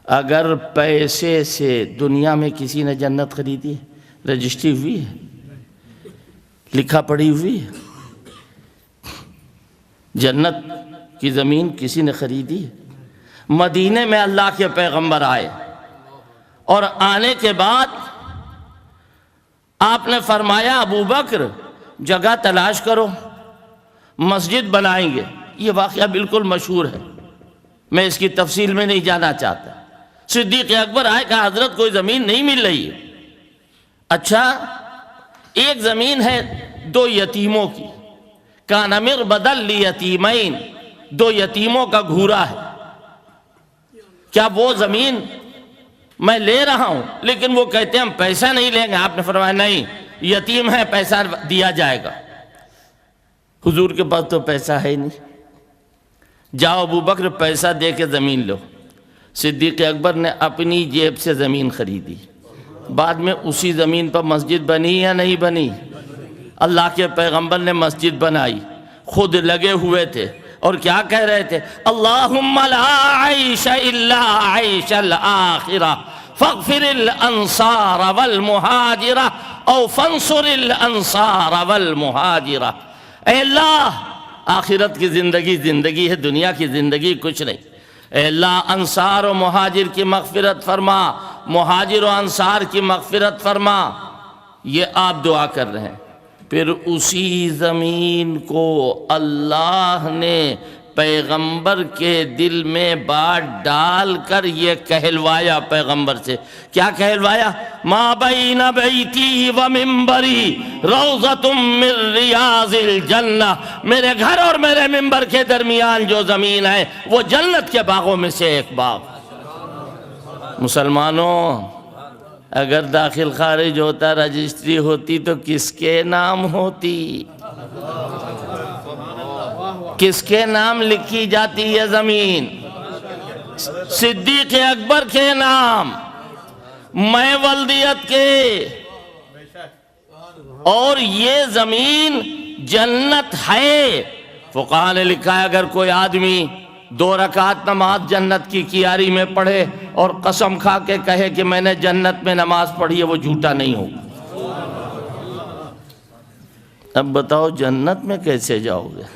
اگر پیسے سے دنیا میں کسی نے جنت خریدی ہے؟ رجسٹری ہوئی ہے؟ لکھا پڑھی ہوئی ہے؟ جنت کی زمین کسی نے خریدی ہے؟ مدینے میں اللہ کے پیغمبر آئے اور آنے کے بعد آپ نے فرمایا ابو بکر جگہ تلاش کرو، مسجد بنائیں گے۔ یہ واقعہ بالکل مشہور ہے، میں اس کی تفصیل میں نہیں جانا چاہتا۔ صدیق اکبر آئے کہا حضرت کوئی زمین نہیں مل رہی ہے۔ اچھا ایک زمین ہے 2 یتیموں کی، کان مربدل لیتیمین، 2 یتیموں کا گھورا ہے، کیا وہ زمین میں لے رہا ہوں؟ لیکن وہ کہتے ہیں ہم پیسہ نہیں لیں گے۔ آپ نے فرمایا نہیں، یتیم ہے، پیسہ دیا جائے گا۔ حضور کے پاس تو پیسہ ہے ہی نہیں، جاؤ ابو بکر پیسہ دے کے زمین لو۔ صدیق اکبر نے اپنی جیب سے زمین خریدی، بعد میں اسی زمین پر مسجد بنی یا نہیں بنی؟ اللہ کے پیغمبر نے مسجد بنائی، خود لگے ہوئے تھے اور کیا کہہ رہے تھے؟ اللہم لا عیش الا عیش الآخرہ فاغفر الانصار والمہاجرہ او فانصر الانصار والمہاجرہ۔ اے اللہ آخرت کی زندگی زندگی ہے، دنیا کی زندگی کچھ نہیں۔ اے اللہ انصار و مہاجر کی مغفرت فرما، مہاجر و انصار کی مغفرت فرما، یہ آپ دعا کر رہے ہیں۔ پھر اسی زمین کو اللہ نے پیغمبر کے دل میں بات ڈال کر یہ کہلوایا پیغمبر سے۔ کیا کہلوایا؟ ما بین بیتی و منبری روضۃ من ریاض الجنہ، میرے گھر اور میرے منبر کے درمیان جو زمین ہے وہ جنت کے باغوں میں سے ایک باغ۔ مسلمانوں اگر داخل خارج ہوتا، رجسٹری ہوتی تو کس کے نام ہوتی؟ کس کے نام لکھی جاتی یہ زمین؟ صدیق اکبر کے نام، میں ولدیت کے، اور یہ زمین جنت ہے۔ فقہاء نے لکھا ہے اگر کوئی آدمی 2 رکعت نماز جنت کی کیاری میں پڑھے اور قسم کھا کے کہے کہ میں نے جنت میں نماز پڑھی ہے، وہ جھوٹا نہیں ہوگا۔ اب بتاؤ جنت میں کیسے جاؤ گے؟